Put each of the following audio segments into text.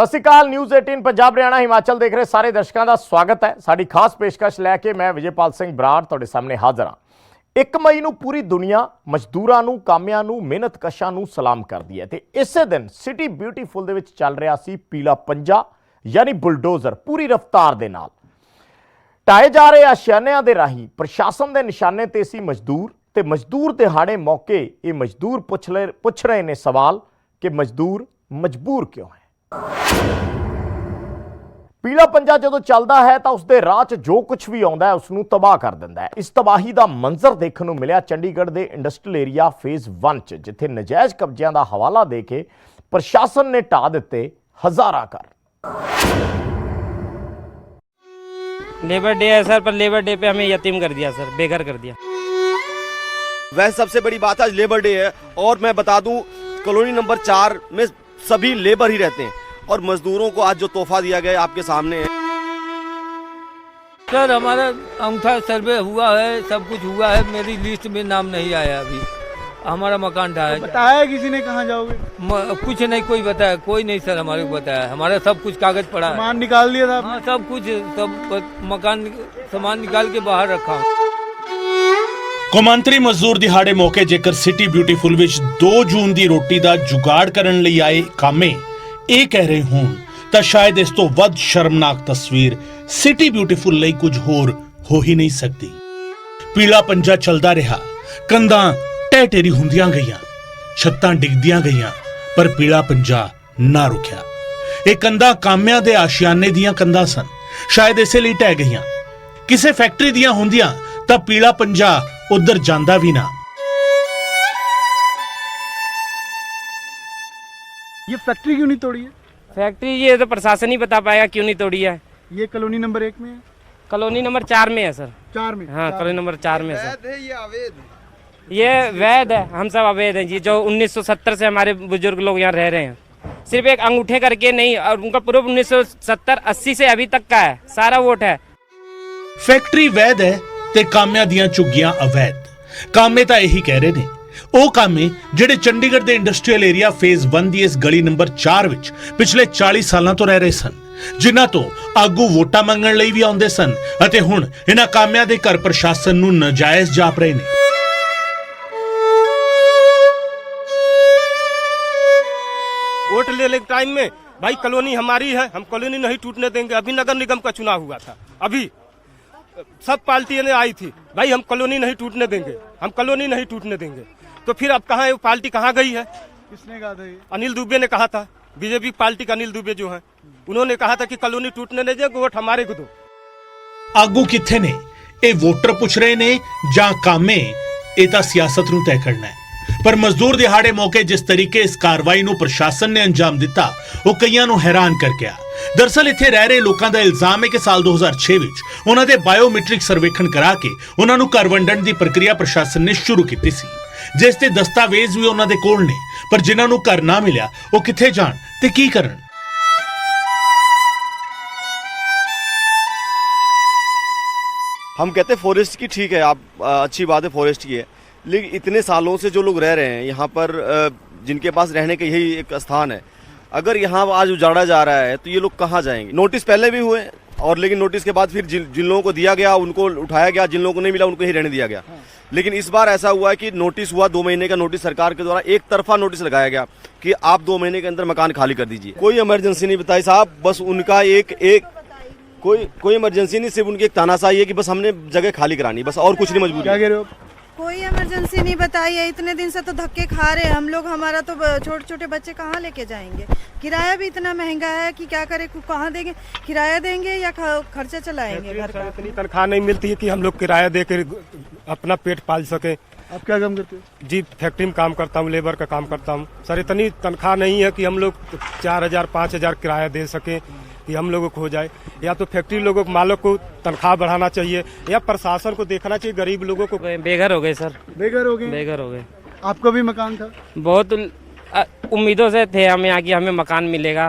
ਸਤਿ ਸ਼੍ਰੀ ਅਕਾਲ। ਨਿਊਜ਼ 18 ਪੰਜਾਬ ਹਰਿਆਣਾ ਹਿਮਾਚਲ ਦੇਖ ਰਹੇ ਸਾਰੇ ਦਰਸ਼ਕਾਂ ਦਾ ਸਵਾਗਤ ਹੈ। ਸਾਡੀ ਖਾਸ ਪੇਸ਼ਕਸ਼ ਲੈ ਕੇ ਮੈਂ ਵਿਜੇਪਾਲ ਸਿੰਘ ਬਰਾੜ ਤੁਹਾਡੇ ਸਾਹਮਣੇ ਹਾਜ਼ਰ ਹਾਂ। 1 ਮਈ ਨੂੰ ਪੂਰੀ ਦੁਨੀਆ ਮਜ਼ਦੂਰਾਂ ਨੂੰ, ਕਾਮਿਆਂ ਨੂੰ, ਮਿਹਨਤਕਸ਼ਾਂ ਨੂੰ ਸਲਾਮ ਕਰਦੀ ਹੈ ਤੇ ਇਸੇ ਦਿਨ ਸਿਟੀ ਬਿਊਟੀਫੁਲ ਦੇ ਵਿੱਚ ਚੱਲ ਰਿਹਾ ਸੀ ਪੀਲਾ ਪੰਜਾ ਯਾਨੀ ਬੁਲਡੋਜ਼ਰ ਪੂਰੀ ਰਫ਼ਤਾਰ ਦੇ ਨਾਲ ਢਾਏ ਜਾ ਰਹੇ ਆਸ਼ਿਆਨਿਆਂ ਦੇ ਰਾਹੀਂ ਪ੍ਰਸ਼ਾਸਨ ਦੇ ਨਿਸ਼ਾਨੇ ਤੇ ਸੀ ਮਜ਼ਦੂਰ ਤੇ ਮਜ਼ਦੂਰ ਦਿਹਾੜੇ ਮੌਕੇ ਇਹ ਮਜ਼ਦੂਰ ਪੁੱਛ ਰਹੇ ਨੇ ਸਵਾਲ ਕਿ ਮਜ਼ਦੂਰ ਮਜਬੂਰ ਕਿਉਂ ਹੈ। ਪੀਲਾ ਪੰਜਾ ਜਦੋਂ ਚੱਲਦਾ ਹੈ ਤਾਂ ਉਸਦੇ ਰਾਹ 'ਚ ਜੋ ਕੁਝ ਵੀ ਆਉਂਦਾ ਹੈ ਉਸ ਨੂੰ ਤਬਾਹ ਕਰ ਦਿੰਦਾ ਹੈ। ਇਸ ਤਬਾਹੀ ਦਾ ਮੰਜ਼ਰ ਦੇਖਣ ਨੂੰ ਮਿਲਿਆ ਚੰਡੀਗੜ੍ਹ ਦੇ ਇੰਡਸਟਰੀਅਲ ਏਰੀਆ ਫੇਜ਼ 1 'ਚ, ਜਿੱਥੇ ਨਜਾਇਜ਼ ਕਬਜ਼ਿਆਂ ਦਾ ਹਵਾਲਾ ਦੇ ਕੇ ਪ੍ਰਸ਼ਾਸਨ ਨੇ ਢਾਹ ਦਿੱਤੇ ਹਜ਼ਾਰਾਂ ਘਰ। लेबर डे है सर, पर लेबर डे पे हमें यतीम कर दिया सर, बेघर कर दिया। वह सबसे बड़ी बात है, आज लेबर डे है और मैं बता दूं कॉलोनी नंबर 4 में सभी लेबर ही रहते हैं और मजदूरों को आज जो तोहफा दिया गया आपके सामने है। सर हमारा अंगूठा सर्वे हुआ है, सब कुछ हुआ है, मेरी लिस्ट में नाम नहीं आया अभी। हमारा मकान ढहा है। बताया किसी ने कहाँ जाओगे? कुछ नहीं, कोई बताया, कोई नहीं सर हमारे को बताया। हमारा सब कुछ कागज पड़ा है, सामान निकाल दिया था आपने? हाँ सब कुछ, सब मकान सामान निकाल के बाहर रखा हूँ। ਕੌਮਾਂਤਰੀ ਮਜ਼ਦੂਰ ਦਿਹਾੜੇ ਮੌਕੇ ਜੇਕਰ ਸਿਟੀ ਬਿਊਟੀਫੁਲ ਵਿੱਚ 2 ਜੂਨ ਦੀ ਰੋਟੀ ਦਾ ਜੁਗਾੜ ਕਰਨ ਲਈ ਆਏ ਕਾਮੇ ਇਹ ਕਹਿ ਰਹੇ ਹੋਣ ਤਾਂ ਸ਼ਾਇਦ ਇਸ ਤੋਂ ਵੱਧ ਸ਼ਰਮਨਾਕ ਤਸਵੀਰ ਸਿਟੀ ਬਿਊਟੀਫੁਲ ਲਈ ਕੁਝ ਹੋਰ ਹੋ ਹੀ ਨਹੀਂ ਸਕਦੀ। ਪੀਲਾ ਪੰਜਾ ਚੱਲਦਾ ਰਿਹਾ, ਕੰਧਾਂ ਢਹਿ ਢੇਰੀ ਹੁੰਦੀਆਂ ਗਈਆਂ, ਛੱਤਾਂ ਡਿੱਗਦੀਆਂ ਗਈਆਂ, ਪਰ ਪੀਲਾ ਪੰਜਾ ਨਾ ਰੁਕਿਆ। ਇਹ ਕੰਧਾਂ ਕਾਮਿਆਂ ਦੇ ਆਸ਼ਿਆਨੇ ਦੀਆਂ ਕੰਧਾਂ ਸਨ, ਸ਼ਾਇਦ ਇਸੇ ਲਈ ਢਹਿ ਗਈਆਂ। ਕਿਸੇ ਫੈਕਟਰੀ ਦੀਆਂ ਹੁੰਦੀਆਂ ਤਾਂ ਪੀਲਾ ਪੰਜਾ उधर जांदा भी ना। ये फैक्ट्री क्यों नहीं तोड़ी है? फैक्ट्री ये तो प्रशासन ही बता पाएगा क्यों नहीं तोड़ी है। ये कॉलोनी नंबर 1 में है? कॉलोनी नंबर 4 में है सर। 4 में? हाँ कॉलोनी नंबर 4 में सर। है ये अवैध? ये वैध है, हम सब अवैध हैं जी। जो 1970 से हमारे बुजुर्ग लोग यहाँ रह रहे हैं, सिर्फ एक अंगूठे करके नहीं, और उनका प्रूफ 1970-80 से अभी तक का है, सारा वोट है। फैक्ट्री वैध है ਤੇ ਕਾਮਿਆਂ ਦੀਆਂ ਝੁੱਗੀਆਂ ਅਵੈਧ। ਕਾਮੇ ਤਾਂ ਇਹੀ ਕਹਿ ਰਹੇ ਨੇ, ਉਹ ਕਾਮੇ ਜਿਹੜੇ ਚੰਡੀਗੜ੍ਹ ਦੇ ਇੰਡਸਟਰੀਅਲ ਏਰੀਆ ਫੇਜ਼ 1 ਦੀ ਇਸ ਗਲੀ ਨੰਬਰ 4 ਵਿੱਚ ਪਿਛਲੇ 40 ਸਾਲਾਂ ਤੋਂ ਰਹਿ ਰਹੇ ਸਨ, ਜਿਨ੍ਹਾਂ ਤੋਂ ਆਗੂ ਵੋਟਾਂ ਮੰਗਣ ਲਈ ਵੀ ਆਉਂਦੇ ਸਨ ਅਤੇ ਹੁਣ ਇਹਨਾਂ ਕਾਮਿਆਂ ਦੇ ਘਰ ਪ੍ਰਸ਼ਾਸਨ ਨੂੰ ਨਾਜਾਇਜ਼ ਜਾਪ ਰਹੇ ਨੇ। वोट लेने के टाइम में भाई कॉलोनी हमारी है, हम कॉलोनी नहीं टूटने देंगे। अभी नगर निगम का चुनाव हुआ था, अभी सब पार्टियां ने आई थी, भाई हम कॉलोनी नहीं टूटने देंगे, हम कॉलोनी नहीं टूटने देंगे। तो फिर अब कहाँ है वो पार्टी, कहाँ गई है? किसने कहा था ये? अनिल दुबे ने कहा था, बीजेपी पार्टी का अनिल दुबे जो है, उन्होंने कहा था कि कॉलोनी टूटने नहीं देंगे, वोट हमारे को दो। ਆਗੂ ਕਿੱਥੇ ਨੇ? ਇਹ ਵੋਟਰ ਪੁੱਛ ਰਹੇ ਨੇ ਜਾਂ ਕਾਮੇ? ਇਹ ਤਾਂ ਸਿਆਸਤ ਨੂੰ ਤੈਅ ਕਰਨਾ ਹੈ। ਪਰ ਮਜ਼ਦੂਰ ਦਿਹਾੜੇ ਮੌਕੇ ਜਿਸ ਤਰੀਕੇ ਇਸ ਕਾਰਵਾਈ ਨੂੰ ਪ੍ਰਸ਼ਾਸਨ ਨੇ ਅੰਜਾਮ ਦਿੱਤਾ ਉਹ ਕਈਆਂ ਨੂੰ ਹੈਰਾਨ ਕਰ ਗਿਆ। ਦਰਅਸਲ ਇੱਥੇ ਰਹਿ ਰਹੇ ਲੋਕਾਂ ਦਾ ਇਲਜ਼ਾਮ ਹੈ ਕਿ ਸਾਲ 2006 ਵਿੱਚ ਉਹਨਾਂ ਦੇ ਬਾਇਓਮੈਟ੍ਰਿਕ ਸਰਵੇਖਣ ਕਰਾ ਕੇ ਉਹਨਾਂ ਨੂੰ ਘਰ ਵੰਡਣ ਦੀ ਪ੍ਰਕਿਰਿਆ ਪ੍ਰਸ਼ਾਸਨ ਨੇ ਸ਼ੁਰੂ ਕੀਤੀ ਸੀ, ਜਿਸ ਤੇ ਦਸਤਾਵੇਜ਼ ਵੀ ਉਹਨਾਂ ਦੇ ਕੋਲ ਨੇ। ਪਰ ਜਿਨ੍ਹਾਂ ਨੂੰ ਘਰ ਨਾ ਮਿਲਿਆ ਉਹ ਕਿੱਥੇ ਜਾਣ ਤੇ ਕੀ ਕਰਨ? हम कहते हैं फॉरेस्ट की ठीक है, आप अच्छी बात है फॉरेस्ट की है, लेकिन इतने सालों से जो लोग रह रहे हैं यहाँ पर, जिनके पास रहने का यही एक स्थान है, अगर यहाँ आज उजाड़ा जा रहा है तो ये लोग कहाँ जाएंगे? नोटिस पहले भी हुए और लेकिन नोटिस के बाद फिर जिन लोगों को दिया गया उनको उठाया गया, जिन लोगों को नहीं मिला उनको ही रहने दिया गया। लेकिन इस बार ऐसा हुआ है कि नोटिस हुआ, 2 महीने का नोटिस सरकार के द्वारा एक तरफा नोटिस लगाया गया कि आप 2 महीने के अंदर मकान खाली कर दीजिए। कोई इमरजेंसी नहीं बताई साहब, बस उनका एक कोई इमरजेंसी नहीं, सिर्फ उनकी एक तानाशाही है कि बस हमने जगह खाली करानी, बस और कुछ नहीं। मजबूरी। क्या कह रहे हो? कोई इमरजेंसी नहीं बताई है, इतने दिन से तो धक्के खा रहे हैं हम लोग। हमारा तो छोटे छोटे बच्चे कहाँ लेके जाएंगे? किराया भी इतना महंगा है कि क्या करें, कहाँ देंगे? किराया देंगे या खर्चा चलाएंगे घर का? इतनी तनख्वाह नहीं मिलती है कि हम लोग किराया दे कर अपना पेट पाल सके। आप क्या काम करते हो? जी फैक्ट्री में काम करता हूँ, लेबर का काम करता हूँ सर। इतनी तनख्वाह नहीं है कि हम लोग 4000-5000 किराया दे सके कि हम लोगों को हो जाए। या तो फैक्ट्री लोगों को, मालिक को तनख्वाह बढ़ाना चाहिए या प्रशासन को देखना चाहिए गरीब लोगों को। बेघर हो गए सर, बेघर हो गए? बेघर हो गए। आपका भी मकान था? बहुत उम्मीदों से थे हम यहाँ की हमें मकान मिलेगा,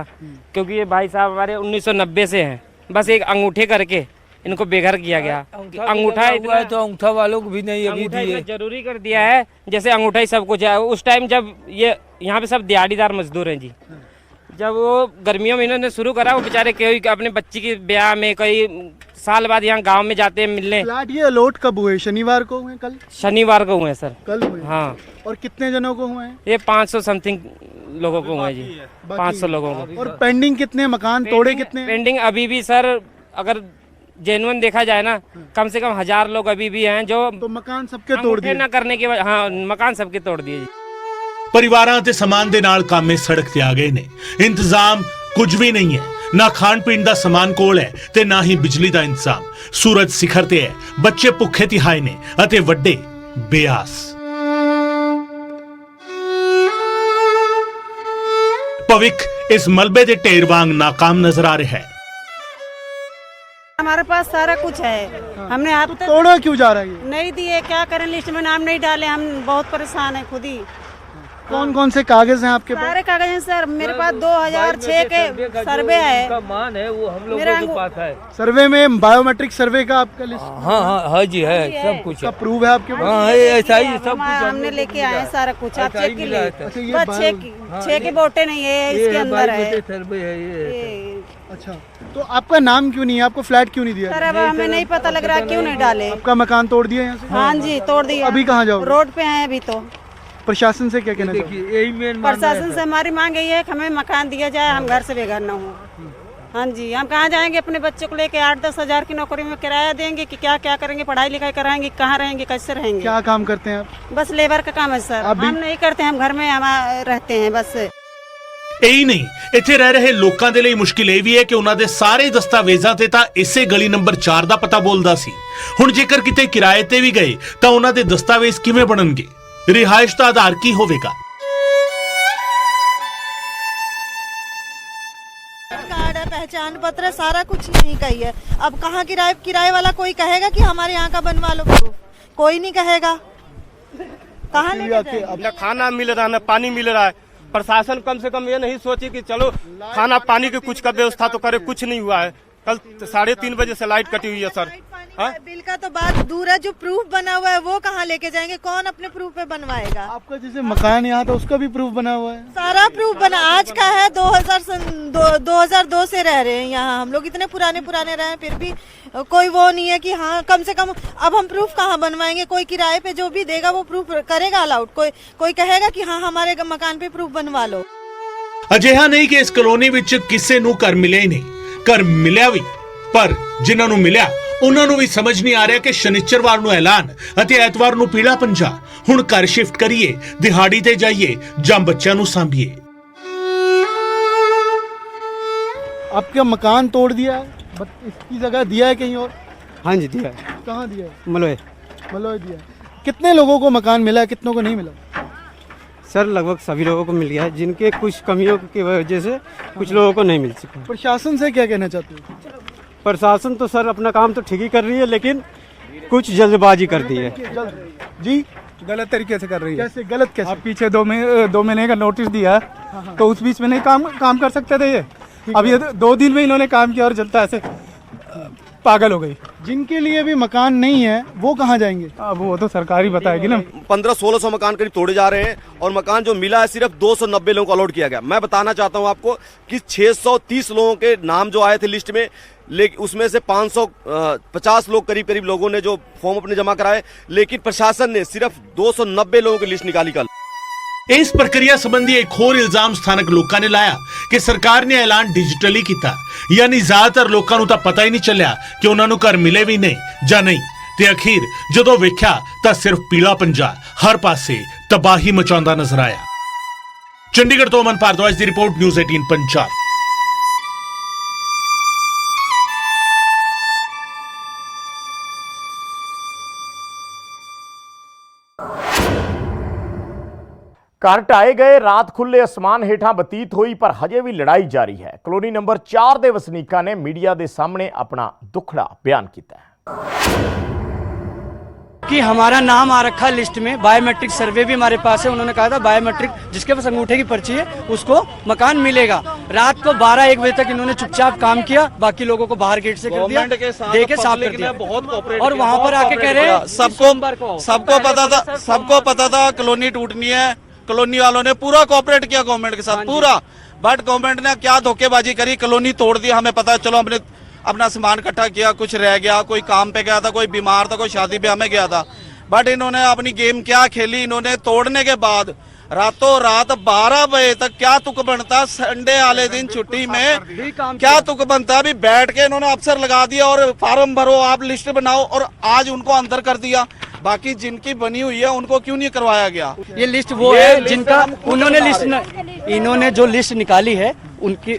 क्योंकि ये भाई साहब हमारे 1990 से हैं। बस एक अंगूठे करके इनको बेघर किया गया। अंगूठा हुआ है तो अंगूठा वालों को भी नहीं अभी दिए, जरूरी कर दिया है, जैसे अंगूठा ही सब कुछ है। उस टाइम जब ये यहाँ पे सब दिहाड़ीदार मजदूर हैं जी, जब वो गर्मियों में इन्होंने शुरू करा, वो बेचारे कोई अपने बच्ची के ब्याह में, कोई साल बाद यहाँ गांव में जाते हैं मिलने। फ्लैट ये अलॉट कब हुए? शनिवार को हुए? कल शनिवार को हुए हैं सर। कल हुए? हाँ। और कितने जनों को हुए हैं? ये 500 समथिंग लोगों को हुए जी, 500 लोगों को। और पेंडिंग कितने मकान तोड़े कितने? पेंडिंग अभी भी सर, अगर जेन्युइन देखा जाए ना, कम से कम 1000 लोग अभी भी हैं जो तो मकान सबके तोड़ दिए न करने के वजह। हाँ, मकान सबके तोड़ दिए जी। ਪਰਿਵਾਰਾਂ ਤੇ ਸਮਾਨ ਦੇ ਨਾਲ ਕਾਮੇ ਸੜਕ ਤੇ ਆ ਗਏ ਨੇ। ਇੰਤਜ਼ਾਮ ਕੁਝ ਵੀ ਨਹੀਂ ਹੈ, ਨਾ ਖਾਣ ਪੀਣ ਦਾ ਸਮਾਨ ਕੋਲ ਹੈ ਤੇ ਨਾ ਹੀ ਬਿਜਲੀ ਦਾ ਇੰਤਜ਼ਾਮ। ਸੂਰਜ ਸਿਖਰ ਤੇ ਹੈ, ਬੱਚੇ ਭੁੱਖੇ ਤਿਹਾਏ ਨੇ ਅਤੇ ਵੱਡੇ ਬੇਆਸ। ਭਵਿੱਖ ਇਸ ਮਲਬੇ ਦੇ ਢੇਰ ਵਾਂਗ ਨਾਕਾਮ ਨਜ਼ਰ ਆ ਰਿਹਾ ਹੈ। हमारे पास सारा कुछ है, हमने आप तक तोड़ा क्यों जा रहा है ये? नहीं दिए, क्या करें, लिस्ट में नाम नहीं डाले, हम बहुत परेशान है खुद ही। कौन कौन से कागज हैं आपके पास? सारे कागज हैं सर, मेरे पास 2006 के सर्वे है, मान है वो हम मेरा लोगों के पास है। सर्वे में बायोमेट्रिक सर्वे का आपका लिस्ट हाँ हाँ हाँ जी है, सब कुछ का है। प्रूफ है आपके पास? हाँ है, ऐसा ही सब कुछ हमने लेके आए हैं सारा कुछ, आप अच्छा ही चेक के मिला लिए। है। अच्छा, ये बस 6 के बोटे नहीं है, इसके अंदर है सर्वे है ये। ये। अच्छा, तो आपका नाम क्यों नहीं है? आपको फ्लैट क्यों नहीं दिया? सर अब हमें नहीं पता लग रहा क्यों नहीं डाले। आपका मकान तोड़ दिया यहाँ से? हाँ जी, तोड़ दिया। अभी कहाँ जाओगे? रोड पे हैं अभी तो। प्रशासन से क्या कहना चाहते देखिए यही मेन मामला है प्रशासन सर। से हमारी मांग यही है कि हमें मकान दिया जाए, हम घर से बेघर न हो। हाँ जी, हम कहाँ जाएंगे अपने बच्चों को लेके? 8-10 हज़ार की नौकरी में किराया देंगे कि क्या क्या करेंगे? पढ़ाई लिखाई कराएंगे, कहाँ रहेंगे, कैसे रहेंगे? क्या काम करते हैं आप? बस लेबर का काम है सर, आप भी- हम नहीं करते, हम घर में हम रहते हैं बस। ਇਹੀ ਨਹੀਂ, ਇੱਥੇ ਰਹਿ ਰਹੇ ਲੋਕਾਂ ਦੇ ਲਈ ਮੁਸ਼ਕਿਲ ਇਹ ਵੀ ਹੈ ਕਿ ਉਹਨਾਂ ਦੇ ਸਾਰੇ ਦਸਤਾਵੇਜ਼ਾਂ ਤੇ ਤਾਂ ਇਸੇ ਗਲੀ ਨੰਬਰ 4 ਦਾ ਪਤਾ ਬੋਲਦਾ ਸੀ। ਹੁਣ ਜੇਕਰ ਕਿਤੇ ਕਿਰਾਏ ਤੇ ਵੀ ਗਏ ਤਾਂ ਉਹਨਾਂ ਦੇ ਦਸਤਾਵੇਜ਼ ਕਿਵੇਂ ਬਣਨਗੇ? ਰਿਹਾਇਸ਼ ਦਾ ਆਧਾਰ ਕੀ ਹੋਵੇਗਾ? कार्ड है, पहचान पत्र है, सारा कुछ यहीं का ही है। अब कहाँ किराए वाला कोई कहेगा कि हमारे यहाँ का बनवा लो? कोई नहीं कहेगा। कहाँ लेके जाएंगे? न खाना मिल रहा, न पानी मिल रहा है। प्रशासन कम से कम ये नहीं सोचे कि चलो खाना पानी की कुछ का व्यवस्था तो करे, कुछ नहीं हुआ है। कल 3:30 बजे से लाइट कटी हुई है सर। हाँ? बिल का तो बात दूर है, जो प्रूफ बना हुआ है वो कहाँ लेके जाएंगे? कौन अपने प्रूफ पे बनवाएगा? आपका जैसे मकान यहाँ था उसका भी प्रूफ बना हुआ है? सारा प्रूफ बना, आज का है, 2002 से रह रहे हैं यहाँ हम लोग। इतने पुराने रहे हैं, फिर भी कोई वो नहीं है कि हाँ कम से कम अब हम प्रूफ कहाँ बनवाएंगे? कोई किराए पे जो भी देगा वो प्रूफ करेगा अलाउड? कोई कहेगा कि हाँ हमारे मकान पे प्रूफ बनवा लो? ਅਜਿਹਾ ਨਹੀਂ ਕਿ ਇਸ ਕਲੋਨੀ ਵਿੱਚ ਕਿਸੇ ਨੂੰ ਘਰ ਮਿਲਿਆ ਹੀ ਨਹੀਂ, ਘਰ ਮਿਲਿਆ ਵੀ, ਪਰ ਜਿਨ੍ਹਾਂ ਨੂੰ ਮਿਲਿਆ ਉਹਨਾਂ ਨੂੰ ਵੀ ਸਮਝ ਨਹੀਂ ਆ ਰਿਹਾ ਕਿ ਸ਼ਨੀਚਰਵਾਰ ਨੂੰ ਐਲਾਨ ਅਤੇ ਐਤਵਾਰ ਨੂੰ ਪੀਲਾ ਪੰਜਾ। ਹੁਣ ਘਰ ਸ਼ਿਫਟ ਕਰੀਏ, ਦਿਹਾੜੀ ਤੇ ਜਾਈਏ ਜਾਂ ਬੱਚਿਆਂ ਨੂੰ ਸਾਂਭੀਏ। आपका मकान तोड़ दिया है, इसकी जगह दिया है कहीं और? हाँ जी दिया है, कहाँ दिया है? मलोए। मलोए दिया है। कितने लोगों को मकान मिला है, कितनों को नहीं मिला? सर लगभग सभी लोगों को मिल गया है, जिनके कुछ कमियों की वजह से कुछ लोगों को नहीं मिल सका। प्रशासन से क्या कहना चाहते हो? प्रशासन तो सर अपना काम तो ठीक ही कर रही है, लेकिन कुछ जल्दबाजी कर दी है। जी, गलत तरीके से कर रही है। कैसे गलत? कैसे? अब पीछे 2 महीने का नोटिस दिया है, तो उस बीच में नहीं काम कर सकते थे ये। अब ये 2 दिन में इन्होंने काम किया और जनता ऐसे पागल हो गई। जिनके लिए भी मकान नहीं है वो कहाँ जाएंगे? अब वो तो सरकार ही बताएगी ना। 1500-1600 मकान करीब तोड़े जा रहे हैं और मकान जो मिला है सिर्फ 290 लोगों को अलॉट किया गया। मैं बताना चाहता हूं आपको कि 630 लोगों के नाम जो आए थे लिस्ट में, लेकिन उसमें से 550 लोग करीब लोगों ने जो फॉर्म अपने जमा कराए, लेकिन प्रशासन ने सिर्फ 290 लोगों की लिस्ट निकाली कल। ਇਸ ਪ੍ਰਕਿਰਿਆ ਸੰਬੰਧੀ ਇੱਕ ਹੋਰ ਇਲਜ਼ਾਮ ਸਥਾਨਕ ਲੋਕਾਂ ਨੇ ਲਾਇਆ ਕਿ ਸਰਕਾਰ ਨੇ ਐਲਾਨ ਡਿਜੀਟਲੀ ਕੀਤਾ, ਯਾਨੀ ਜ਼ਿਆਦਾਤਰ ਲੋਕਾਂ ਨੂੰ ਤਾਂ ਪਤਾ ਹੀ ਨਹੀਂ ਚੱਲਿਆ ਕਿ ਉਹਨਾਂ ਨੂੰ ਘਰ ਮਿਲੇ ਵੀ ਨੇ ਜਾਂ ਨਹੀਂ, ਤੇ ਅਖੀਰ ਜਦੋਂ ਵੇਖਿਆ ਤਾਂ ਸਿਰਫ ਪੀਲਾ ਪੰਜਾ ਹਰ ਪਾਸੇ ਤਬਾਹੀ ਮਚਾਉਂਦਾ ਨਜ਼ਰ ਆਇਆ। ਚੰਡੀਗੜ੍ਹ ਤੋਂ ਅਮਨ ਭਾਰਦਵਾਜ ਦੀ ਰਿਪੋਰਟ, ਨਿਊਜ਼ 18 ਪੰਜਾਬ। ਘਰ ਢਾਏ ਗਏ, ਰਾਤ ਖੁੱਲੇ ਅਸਮਾਨ ਹੇਠਾਂ ਬਤੀਤ ਹੋਈ, ਪਰ ਹਜੇ ਵੀ ਲੜਾਈ ਜਾਰੀ ਹੈ। ਕਲੋਨੀ ਨੰਬਰ 4 ਦੇ ਵਸਨੀਕਾਂ ਨੇ ਮੀਡੀਆ ਦੇ ਸਾਹਮਣੇ ਆਪਣਾ ਦੁੱਖੜਾ ਬਿਆਨ ਕੀਤਾ ਹੈ कि हमारा नाम आ रखा है लिस्ट में, बायोमेट्रिक सर्वे भी हमारे पास है। उन्होंने कहा था बायोमेट्रिक जिसके पास अंगूठे की पर्ची है उसको मकान मिलेगा। रात को 12-1 बजे तक इन्होंने चुपचाप काम किया, बाकी लोगों को बाहर गेट से कर दिया, दे के साफ कर दिया। और वहाँ पर आके कह रहे हैं सबको पता था कॉलोनी टूटनी है, कॉलोनी वालों ने पूरा कोऑपरेट किया गवर्नमेंट के साथ पूरा, बट गवर्नमेंट ने क्या धोखेबाजी करी, कॉलोनी तोड़ दी। हमें पता है, चलो हमने अपना सामान इकट्ठा किया, कुछ रह गया, कोई काम पे गया था, कोई बीमार था, कोई शादी ब्याह में गया था, बट इन्होंने अपनी गेम क्या खेली, इन्होंने तोड़ने के बाद रातों रात 12 बजे तक क्या तुक बनता, संडे वाले दिन छुट्टी में क्या तुक बनता, अभी बैठ के इन्होंने अफसर लगा दिया और फार्म भरो, आप लिस्ट बनाओ, और आज उनको अंदर कर दिया। बाकी जिनकी बनी हुई है उनको क्यों नहीं करवाया गया? ये लिस्ट वो है जिनका उन्होंने इन्होंने जो लिस्ट निकाली है उनकी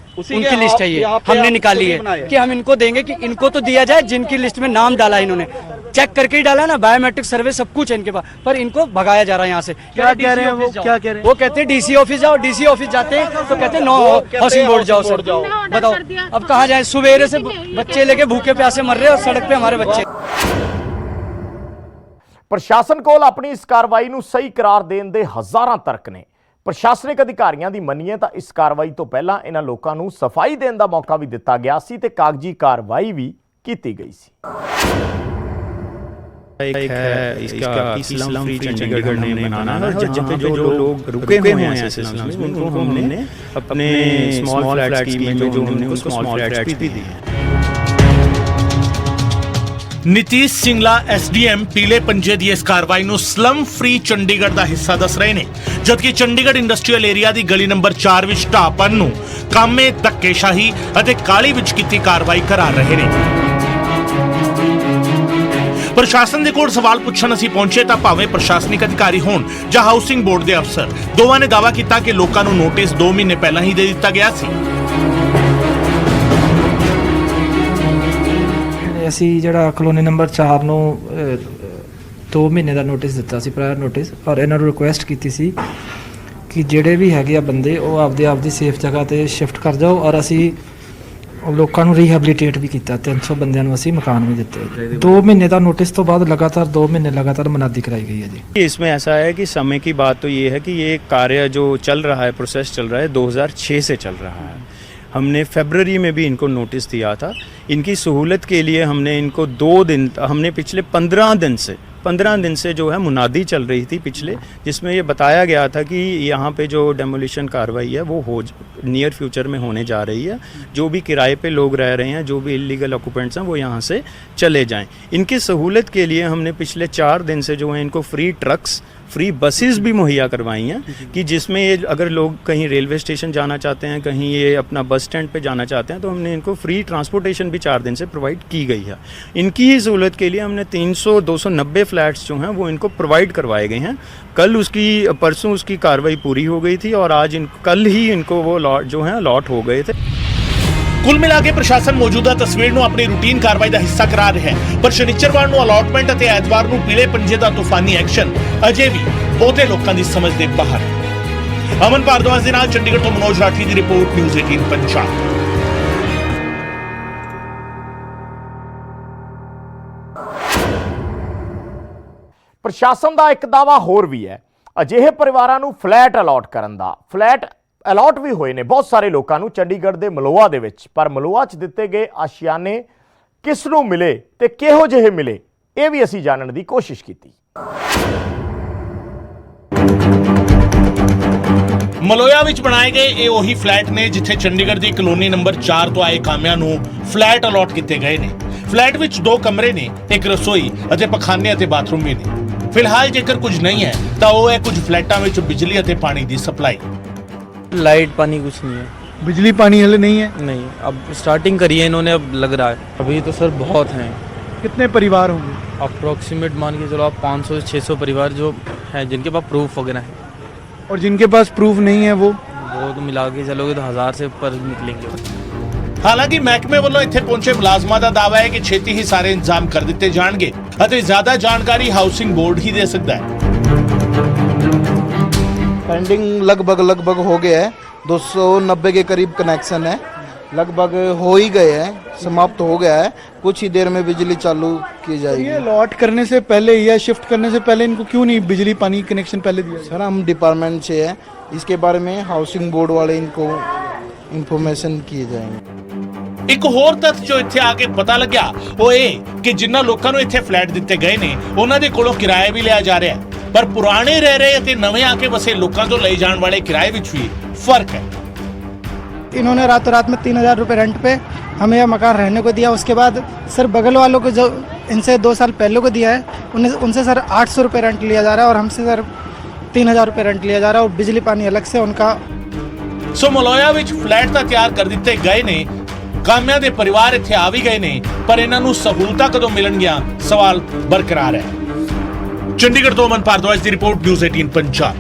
लिस्ट है, ये हमने निकाली है कि हम इनको देंगे कि इनको तो दिया जाए जिनकी लिस्ट में नाम डाला है, इन्होंने चेक करके ही डाला ना, बायोमेट्रिक सर्वे सब कुछ है इनके पास, पर इनको भगाया जा रहा है यहाँ से। क्या कह रहे हैं वो, क्या कह रहे हैं? वो कहते हैं डीसी ऑफिस जाओ, डीसी ऑफिस जाते हैं तो कहते हैं नो हाउसिंग बोर्ड जाओ सर। बताओ अब कहाँ जाए, सवेरे से बच्चे लेके भूखे प्यासे मर रहे हैं और सड़क पे हमारे बच्चे। ਪ੍ਰਸ਼ਾਸਨ ਕੋਲ ਆਪਣੀ ਇਸ ਕਾਰਵਾਈ ਨੂੰ ਸਹੀ ਕਰਾਰ ਦੇਣ ਦੇ ਹਜ਼ਾਰਾਂ ਤਰਕ ਨੇ। ਪ੍ਰਸ਼ਾਸਨਿਕ ਅਧਿਕਾਰੀਆਂ ਦੀ ਮੰਨੀਏ ਤਾਂ ਇਸ ਕਾਰਵਾਈ ਤੋਂ ਪਹਿਲਾਂ ਇਹਨਾਂ ਲੋਕਾਂ ਨੂੰ ਸਫਾਈ ਦੇਣ ਦਾ ਮੌਕਾ ਵੀ ਦਿੱਤਾ ਗਿਆ ਸੀ ਤੇ ਕਾਗਜ਼ੀ ਕਾਰਵਾਈ ਵੀ ਕੀਤੀ ਗਈ ਸੀ। एक है इसका इस्लाम फ्री चंडीगढ़ ने बनाना है, जहाँ पे जो लोग रुके हुए हैं ऐसे स्लम्स में उनको हमने अपने स्मॉल फ्लैट स्कीम में जो हमने उसको स्मॉल फ्लैट्स भी दिए। ਨੀਤੀਸ਼ ਸਿੰਗਲਾ ਐਸਡੀਐਮ ਪੀਲੇ ਪੰਜੇ ਦੀ ਇਸ ਕਾਰਵਾਈ ਨੂੰ ਸਲਮ ਫ੍ਰੀ ਚੰਡੀਗੜ੍ਹ ਦਾ ਹਿੱਸਾ ਦੱਸ ਰਹੇ ਨੇ, ਜਦਕਿ ਚੰਡੀਗੜ੍ਹ ਇੰਡਸਟਰੀਅਲ ਏਰੀਆ ਦੀ ਗਲੀ ਨੰਬਰ 4 ਵਿੱਚ ਢਾਪਨ ਨੂੰ ਕਾਮੇ ਧੱਕੇਸ਼ਾਹੀ ਅਤੇ ਕਾਲੀ ਵਿੱਚ ਕੀਤੀ ਕਾਰਵਾਈ ਕਰਾਰ ਰਹੇ ਨੇ। ਪ੍ਰਸ਼ਾਸਨ ਦੇ ਕੋਲ ਸਵਾਲ ਪੁੱਛਣ ਅਸੀਂ ਪਹੁੰਚੇ ਤਾਂ ਭਾਵੇਂ ਪ੍ਰਸ਼ਾਸਨਿਕ ਅਧਿਕਾਰੀ ਹੋਣ ਜਾਂ ਹਾਊਸਿੰਗ ਬੋਰਡ ਦੇ ਅਫਸਰ, ਦੋਵਾਂ ਨੇ ਦਾਅਵਾ ਕੀਤਾ ਕਿ ਲੋਕਾਂ ਨੂੰ ਨੋਟਿਸ 2 ਮਹੀਨੇ ਪਹਿਲਾਂ ਹੀ ਦੇ ਦਿੱਤਾ ਗਿਆ ਸੀ। ਅਸੀਂ ਜਿਹੜਾ ਕਲੋਨੀ ਨੰਬਰ 4 ਨੂੰ 2 ਮਹੀਨੇ ਦਾ ਨੋਟਿਸ ਦਿੱਤਾ ਸੀ, ਪ੍ਰਾਇਰ ਨੋਟਿਸ, ਔਰ ਇਹਨਾਂ ਨੂੰ ਰਿਕੁਐਸਟ ਕੀਤੀ ਸੀ ਕਿ ਜਿਹੜੇ ਵੀ ਹੈਗੇ ਆ ਬੰਦੇ ਉਹ ਆਪਦੀ ਸੇਫ ਜਗ੍ਹਾ ਤੇ ਸ਼ਿਫਟ ਕਰ ਜਾਓ, ਔਰ ਅਸੀਂ ਲੋਕਾਂ ਨੂੰ ਰੀਹੈਬਿਲਿਟੇਟ ਵੀ ਕੀਤਾ। 300 ਬੰਦਿਆਂ ਨੂੰ ਅਸੀਂ ਮਕਾਨ ਵੀ ਦਿੱਤੇ। 2 ਮਹੀਨੇ ਦਾ ਨੋਟਿਸ ਤੋਂ ਬਾਅਦ ਲਗਾਤਾਰ 2 ਮਹੀਨੇ ਲਗਾਤਾਰ ਮਨਾਦੀ कराई गई है जी। इसमें ऐसा है कि समय की बात तो ये है कि ये कार्य जो चल रहा है, प्रोसेस चल रहा है 2006 से चल रहा है। हमने फरवरी में भी इनको नोटिस दिया था। इनकी सहूलत के लिए हमने इनको 2 दिन, हमने पिछले 15 दिन से जो है मुनादी चल रही थी पिछले, जिसमें ये बताया गया था कि यहाँ पे जो डेमोलिशन कार्रवाई है वो नियर फ्यूचर में होने जा रही है। जो भी किराए पे लोग रह रहे हैं, जो भी इलीगल ऑक्यूपेंट्स हैं, वो यहाँ से चले जाएं। इनकी सहूलत के लिए हमने पिछले 4 दिन से जो है इनको फ्री ट्रक्स, फ्री बसेस भी मुहैया करवाई हैं कि जिसमें ये अगर लोग कहीं रेलवे स्टेशन जाना चाहते हैं, कहीं ये अपना बस स्टैंड पे जाना चाहते हैं, तो हमने इनको फ्री ट्रांसपोर्टेशन भी 4 दिन से प्रोवाइड की गई है। इनकी ही सहूलत के लिए हमने 290 फ्लैट्स जो हैं वो इनको प्रोवाइड करवाए गए हैं। परसों उसकी कार्रवाई पूरी हो गई थी और आज कल ही इनको वो लॉट जो है अलॉट हो गए थे। ਕੁੱਲ ਮਿਲਾ ਕੇ ਪ੍ਰਸ਼ਾਸਨ ਮੌਜੂਦਾ ਤਸਵੀਰ ਨੂੰ ਆਪਣੀ ਰੂਟੀਨ ਕਾਰਵਾਈ ਦਾ ਹਿੱਸਾ ਕਰਾ ਰਿਹਾ ਹੈ, ਪਰ ਸ਼ਨੀਚਰਵਾਰ ਨੂੰ ਅਲਾਟਮੈਂਟ ਅਤੇ ਐਤਵਾਰ ਨੂੰ ਪੀਲੇ ਪੰਜੇ ਦਾ ਤੂਫਾਨੀ ਐਕਸ਼ਨ ਅਜੇ ਵੀ ਬਹੁਤੇ ਲੋਕਾਂ ਦੀ ਸਮਝ ਦੇ ਬਾਹਰ ਹੈ। ਅਮਨ ਭਾਰਦਵਾਜ ਦੇ ਨਾਲ ਚੰਡੀਗੜ੍ਹ ਤੋਂ ਮਨੋਜ ਰਾਠੀ ਦੀ ਰਿਪੋਰਟ, ਨਿਊਜ਼ 18 ਪੰਜਾਬ। ਪ੍ਰਸ਼ਾਸਨ ਦਾ ਇੱਕ ਦਾਅਵਾ ਹੋਰ ਵੀ ਹੈ, ਅਜਿਹੇ ਪਰਿਵਾਰਾਂ ਨੂੰ ਫਲੈਟ ਅਲਾਟ ਕਰਨ ਦਾ। ਫਲੈਟ ਅਲਾਟ ਵੀ ਹੋਏ ਨੇ ਬਹੁਤ ਸਾਰੇ ਲੋਕਾਂ ਨੂੰ ਚੰਡੀਗੜ੍ਹ ਦੇ ਮਲੋਆ ਦੇ ਵਿੱਚ, ਪਰ ਮਲੋਆ 'ਚ ਦਿੱਤੇ ਗਏ ਆਸ਼ਿਆਨੇ ਕਿਸ ਨੂੰ ਮਿਲੇ ਤੇ ਕਿਹੋ ਜਿਹੇ ਮਿਲੇ, ਇਹ ਵੀ ਅਸੀਂ ਜਾਣਨ ਦੀ ਕੋਸ਼ਿਸ਼ ਕੀਤੀ। ਮਲੋਇਆ ਵਿੱਚ ਬਣਾਏ ਗਏ ਇਹ ਉਹੀ ਫਲੈਟ ਨੇ ਜਿੱਥੇ ਚੰਡੀਗੜ੍ਹ ਦੀ ਕਲੋਨੀ ਨੰਬਰ 4 ਤੋਂ ਆਏ ਕਾਮਿਆਂ ਨੂੰ ਫਲੈਟ ਅਲਾਟ ਕੀਤੇ ਗਏ ਨੇ। ਫਲੈਟ ਵਿੱਚ 2 ਕਮਰੇ ਨੇ, ਇੱਕ ਰਸੋਈ ਅਤੇ ਪਖਾਨੇ ਅਤੇ ਬਾਥਰੂਮ ਵੀ ਨੇ। ਫਿਲਹਾਲ ਜੇਕਰ ਕੁਝ ਨਹੀਂ ਹੈ ਤਾਂ ਉਹ ਹੈ ਕੁਝ ਫਲੈਟਾਂ ਵਿੱਚ ਬਿਜਲੀ ਅਤੇ ਪਾਣੀ ਦੀ ਸਪਲਾਈ। लाइट पानी कुछ नहीं है, बिजली पानी हले नहीं है? नहीं, अब स्टार्टिंग करी है इन्होंने, अब लग रहा है। अभी तो सर बहुत हैं। कितने परिवार होंगे? अप्रोक्सीमेट मान के चलो आप 500 से 600 परिवार जो हैं जिनके पास प्रूफ वगैरह है। और जिनके पास प्रूफ नहीं है वो तो मिला के चलोगे तो 1000 से ऊपर निकलेंगे। ਹਾਲਾਂਕਿ ਮਹਿਕਮੇ ਵੱਲੋਂ ਇੱਥੇ ਪਹੁੰਚੇ ਮੁਲਾਜ਼ਮਾਂ ਦਾ ਦਾਅਵਾ ਹੈ ਕਿ ਛੇਤੀ ਹੀ ਸਾਰੇ ਇੰਤਜ਼ਾਮ ਕਰ ਦਿੱਤੇ ਜਾਣਗੇ ਅਤੇ ਜ਼ਿਆਦਾ ਜਾਣਕਾਰੀ ਹਾਊਸਿੰਗ ਬੋਰਡ ਹੀ ਦੇ ਸਕਦਾ ਹੈ। पेंडिंग लगभग हो गया है, 290 के करीब कनेक्शन है, लगभग हो ही गए हैं, समाप्त हो गया है। कुछ ही देर में बिजली चालू की जाएगी। ये लॉट करने से पहले या शिफ्ट करने से पहले इनको क्यों नहीं बिजली पानी कनेक्शन पहले दिया? सर हम डिपार्टमेंट से है, इसके बारे में हाउसिंग बोर्ड वाले इनको इंफॉर्मेशन किए जाएंगे। ਇੱਕ ਹੋਰ ਤੱਥ ਜੋ ਇੱਥੇ ਆ ਕੇ ਪਤਾ ਲੱਗਿਆ ਉਹ ਇਹ ਕਿ ਜਿਨ੍ਹਾਂ ਲੋਕਾਂ ਨੂੰ ਇੱਥੇ ਫਲੈਟ ਦਿੱਤੇ ਗਏ ਨੇ ਉਹਨਾਂ ਦੇ ਕੋਲੋਂ ਕਿਰਾਇਆ ਵੀ ਲਿਆ ਜਾ ਰਿਹਾ ਹੈ। ਪਰ ਪੁਰਾਣੇ ਰਹਿ ਰਹੇ ਅਤੇ ਨਵੇਂ ਆ ਕੇ ਵਸੇ ਲੋਕਾਂ ਤੋਂ ਲਏ ਜਾਣ ਵਾਲੇ ਕਿਰਾਏ ਵਿੱਚ ਵੀ ਫਰਕ ਹੈ। इन्होंने रातों रात में 3,000 रुपये रेंट पे हमें यह मकान रहने को दिया। उसके बाद सर बगल वालों को जो इनसे 2 साल पहले को दिया है उनसे सर 800 रुपये रेंट लिया जा रहा है और हमसे सर 3,000 रुपये रेंट लिया जा रहा है और बिजली पानी अलग से उनका। ਸੋ ਮਲੋਇਆ ਵਿੱਚ ਫਲੈਟ ਤਾਂ ਤਿਆਰ ਕਰ ਦਿੱਤੇ ਗਏ ਨੇ, ਕਾਮਿਆਂ ਦੇ ਪਰਿਵਾਰ ਇੱਥੇ ਆ ਵੀ ਗਏ ਨੇ, ਪਰ ਇਹਨਾਂ ਨੂੰ ਸਹੂਲਤਾਂ ਕਦੋਂ ਮਿਲਣਗੀਆਂ ਸਵਾਲ ਬਰਕਰਾਰ ਹੈ। ਚੰਡੀਗੜ੍ਹ ਤੋਂ ਅਮਨ ਭਾਰਦਵਾਜ ਦੀ ਰਿਪੋਰਟ, ਨਿਊਜ਼ 18 ਪੰਜਾਬ।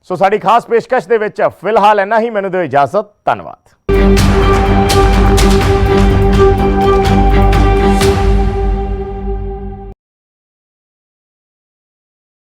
ਸੋ ਸਾਡੀ ਖਾਸ ਪੇਸ਼ਕਸ਼ ਦੇ ਵਿੱਚ ਫਿਲਹਾਲ ਇੰਨਾ ਹੀ। ਮੈਨੂੰ ਦਿਓ ਇਜਾਜ਼ਤ। ਧੰਨਵਾਦ।